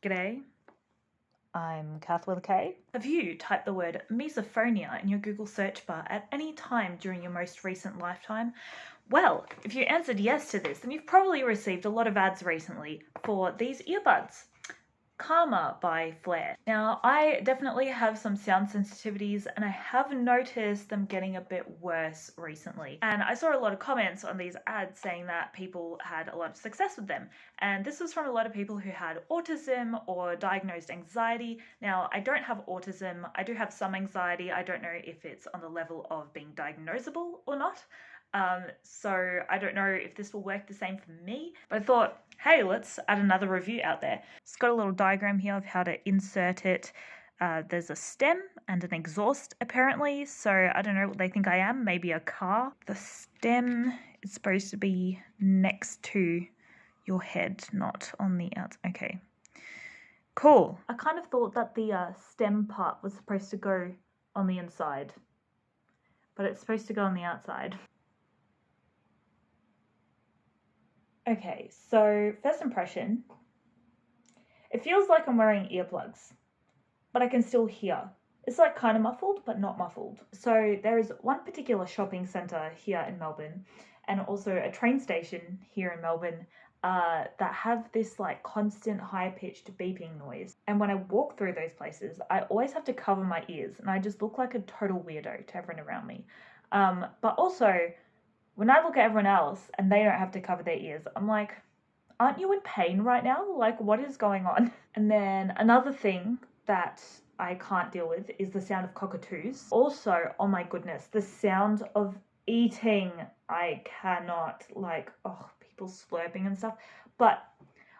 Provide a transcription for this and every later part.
G'day. I'm Kath with a K. Have you typed the word misophonia in your Google search bar at any time during your most recent lifetime? Well, if you answered yes to this, then you've probably received a lot of ads recently for these earbuds. Karma by Flair. Now, I definitely have some sound sensitivities and I have noticed them getting a bit worse recently. And I saw a lot of comments on these ads saying that people had a lot of success with them. And this was from a lot of people who had autism or diagnosed anxiety. Now, I don't have autism. I do have some anxiety. I don't know if it's on the level of being diagnosable or not. So I don't know if this will work the same for me, but I thought, hey, let's add another review out there. It's got a little diagram here of how to insert it. There's a stem and an exhaust apparently, so I don't know what they think I am, maybe a car. The stem is supposed to be next to your head, not on the outside. Okay, cool. I kind of thought that the stem part was supposed to go on the inside, but it's supposed to go on the outside. Okay, so first impression, it feels like I'm wearing earplugs, but I can still hear. It's like kind of muffled, but not muffled. So there is one particular shopping centre here in Melbourne and also a train station here in Melbourne that have this like constant high-pitched beeping noise. And when I walk through those places, I always have to cover my ears and I just look like a total weirdo to everyone around me. But also, when I look at everyone else and they don't have to cover their ears, I'm like, aren't you in pain right now? Like, what is going on? And then another thing that I can't deal with is the sound of cockatoos. Also, oh my goodness, the sound of eating. I cannot, like, oh, people slurping and stuff. But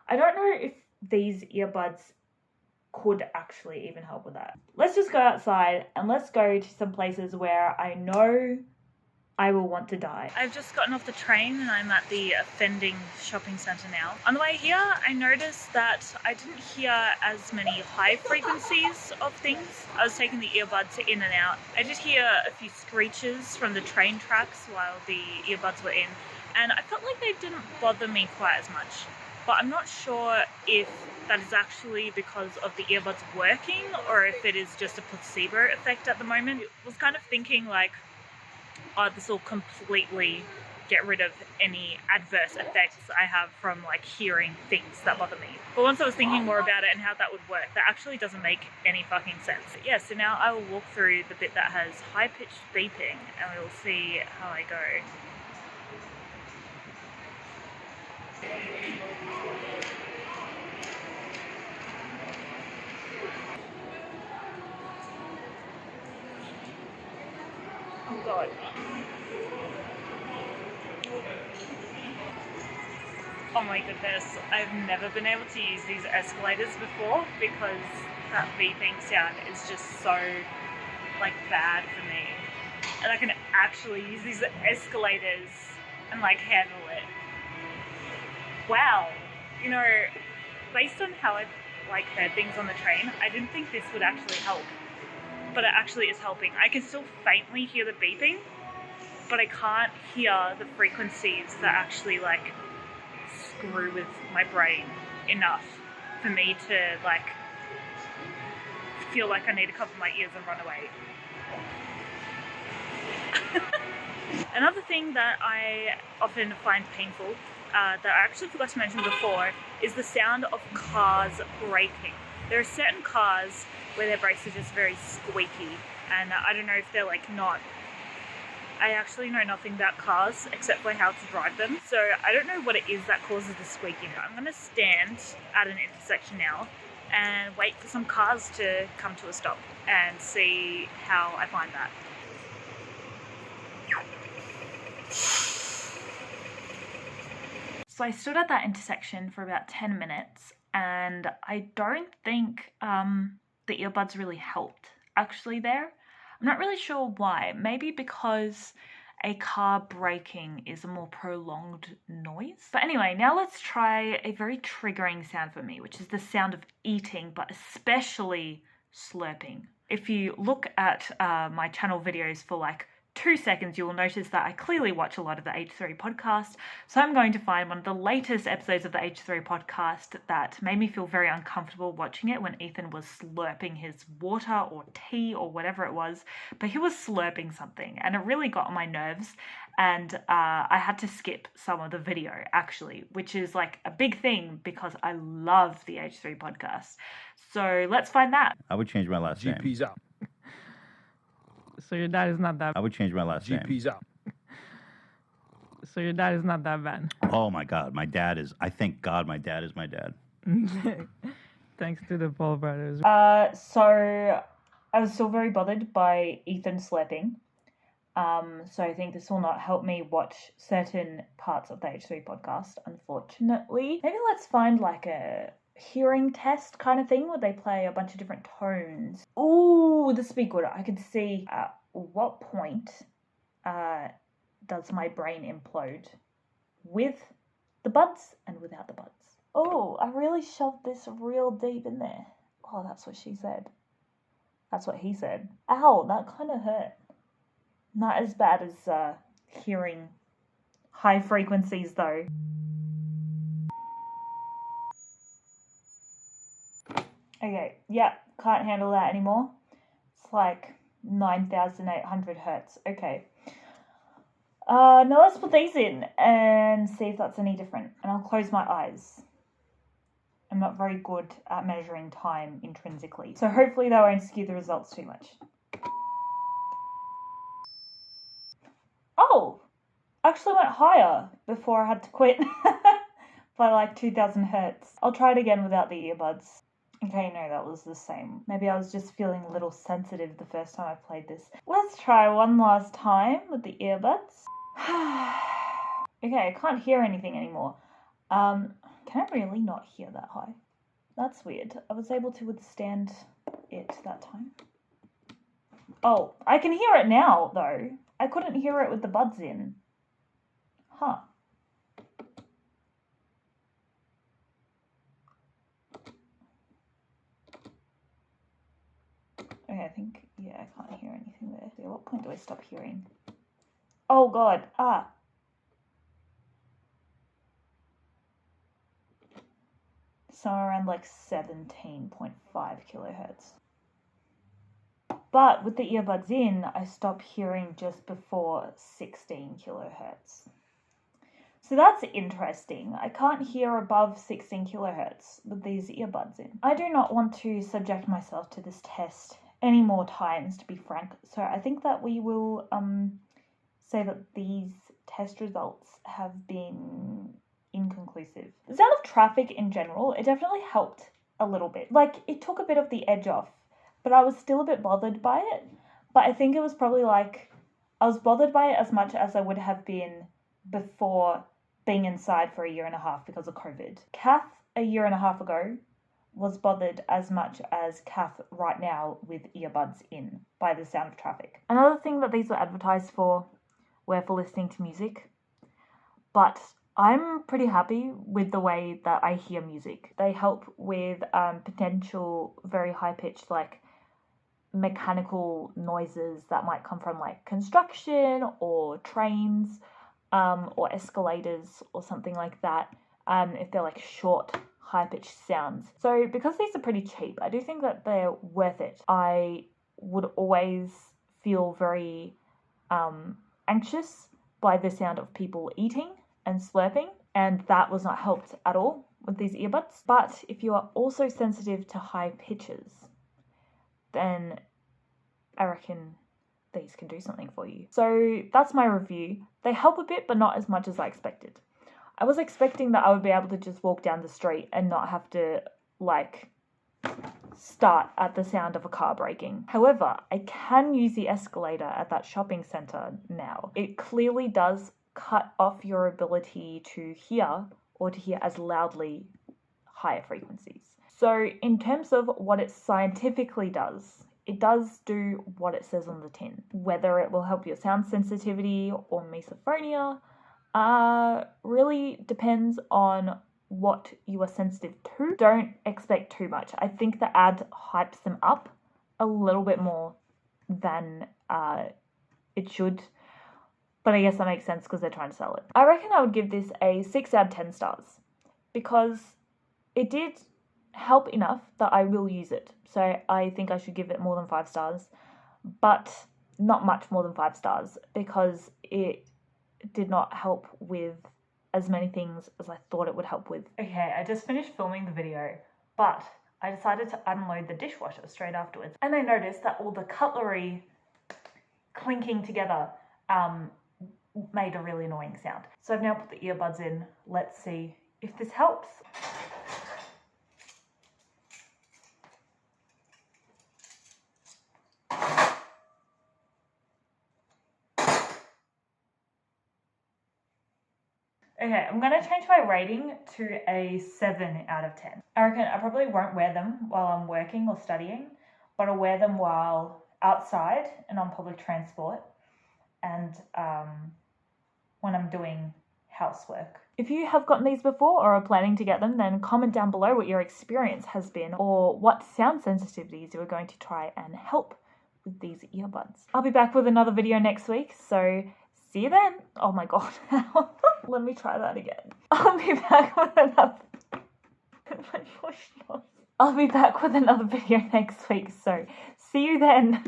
I don't know if these earbuds could actually even help with that. Let's just go outside and let's go to some places where I know I will want to die. I've just gotten off the train and I'm at the offending shopping centre now. On the way here, I noticed that I didn't hear as many high frequencies of things. I was taking the earbuds in and out. I did hear a few screeches from the train tracks while the earbuds were in, and I felt like they didn't bother me quite as much. But I'm not sure if that is actually because of the earbuds working or if it is just a placebo effect at the moment. I was kind of thinking like, oh, this will completely get rid of any adverse effects I have from like hearing things that bother me. But once I was thinking more about it and how that would work, that actually doesn't make any fucking sense. But yeah, so now I will walk through the bit that has high-pitched beeping and we will see how I go. Oh god. Oh my goodness, I've never been able to use these escalators before because that beeping sound is just so like bad for me. And I can actually use these escalators and like handle it. Wow, you know, based on how I've like heard things on the train, I didn't think this would actually help. But it actually is helping. I can still faintly hear the beeping, but I can't hear the frequencies that actually like screw with my brain enough for me to like feel like I need to cover my ears and run away. Another thing that I often find painful that I actually forgot to mention before is the sound of cars braking. There are certain cars where their brakes are just very squeaky, and I don't know if they're like not. I actually know nothing about cars except for how to drive them, so I don't know what it is that causes the squeaking. I'm going to stand at an intersection now and wait for some cars to come to a stop and see how I find that. So I stood at that intersection for about 10 minutes and I don't think the earbuds really helped actually there. I'm not really sure why. Maybe because a car braking is a more prolonged noise. But anyway, now let's try a very triggering sound for me, which is the sound of eating, but especially slurping. If you look at my channel videos for like 2 seconds, you will notice that I clearly watch a lot of the H3 podcast. So I'm going to find one of the latest episodes of the H3 podcast that made me feel very uncomfortable watching it, when Ethan was slurping his water or tea or whatever it was. But he was slurping something and it really got on my nerves. And I had to skip some of the video, actually, which is like a big thing because I love the H3 podcast. So let's find that. I would change my last name. GP's out. So your dad is not that. I would change my last name. GP's out. So your dad is not that bad. Oh my God, my dad is. I thank God my dad is my dad. Thanks to the Paul brothers. So I was still very bothered by Ethan slapping. So I think this will not help me watch certain parts of the H3 podcast, unfortunately. Maybe let's find like a hearing test kind of thing where they play a bunch of different tones. Ooh, this would be good. I could see at what point does my brain implode with the buds and without the buds. Oh, I really shoved this real deep in there. Oh, that's what she said. That's what he said. Ow, that kind of hurt. Not as bad as hearing high frequencies though. Okay, yeah, can't handle that anymore. It's like 9,800 hertz. Okay. Now let's put these in and see if that's any different. And I'll close my eyes. I'm not very good at measuring time intrinsically, so hopefully they won't skew the results too much. Oh! Actually went higher before I had to quit by like 2,000 hertz. I'll try it again without the earbuds. Okay, no, that was the same. Maybe I was just feeling a little sensitive the first time I played this. Let's try one last time with the earbuds. Okay, I can't hear anything anymore. Can I really not hear that high? That's weird. I was able to withstand it that time. Oh, I can hear it now, though. I couldn't hear it with the buds in. Huh. Okay, I think, yeah, I can't hear anything there. So at what point do I stop hearing? Oh, God. Somewhere around like 17.5 kilohertz. But with the earbuds in, I stopped hearing just before 16 kilohertz. So that's interesting. I can't hear above 16 kilohertz with these earbuds in. I do not want to subject myself to this test any more times, to be frank. So I think that we will say that these test results have been inconclusive. The sound of traffic in general, it definitely helped a little bit. Like, it took a bit of the edge off, but I was still a bit bothered by it. But I think it was probably like, I was bothered by it as much as I would have been before being inside for 1.5 years because of COVID. Kath, 1.5 years ago, was bothered as much as Kath right now with earbuds in by the sound of traffic. Another thing that these were advertised for were for listening to music, but I'm pretty happy with the way that I hear music. They help with potential very high-pitched, like, mechanical noises that might come from, like, construction or trains or escalators or something like that, if they're, like, short, high-pitched sounds. So because these are pretty cheap, I do think that they're worth it. I would always feel very anxious by the sound of people eating and slurping, and that was not helped at all with these earbuds. But if you are also sensitive to high pitches, then I reckon these can do something for you. So that's my review. They help a bit, but not as much as I expected. I was expecting that I would be able to just walk down the street and not have to, like, start at the sound of a car braking. However, I can use the escalator at that shopping centre now. It clearly does cut off your ability to hear or to hear as loudly higher frequencies. So in terms of what it scientifically does, it does do what it says on the tin. Whether it will help your sound sensitivity or misophonia really depends on what you are sensitive to. Don't expect too much. I think the ad hypes them up a little bit more than it should. But I guess that makes sense because they're trying to sell it. I reckon I would give this a 6 out of 10 stars because it did help enough that I will use it. So I think I should give it more than 5 stars, but not much more than 5 stars because it did not help with as many things as I thought it would help with. Okay, I just finished filming the video, but I decided to unload the dishwasher straight afterwards. And I noticed that all the cutlery clinking together made a really annoying sound. So I've now put the earbuds in. Let's see if this helps. Okay, I'm going to change my rating to a 7 out of 10. I reckon I probably won't wear them while I'm working or studying, but I'll wear them while outside and on public transport and when I'm doing housework. If you have gotten these before or are planning to get them, then comment down below what your experience has been or what sound sensitivities you are going to try and help with these earbuds. I'll be back with another video next week, so see you then. Oh my god. Let me try that again. I'll be back with another I'll be back with another video next week, so see you then.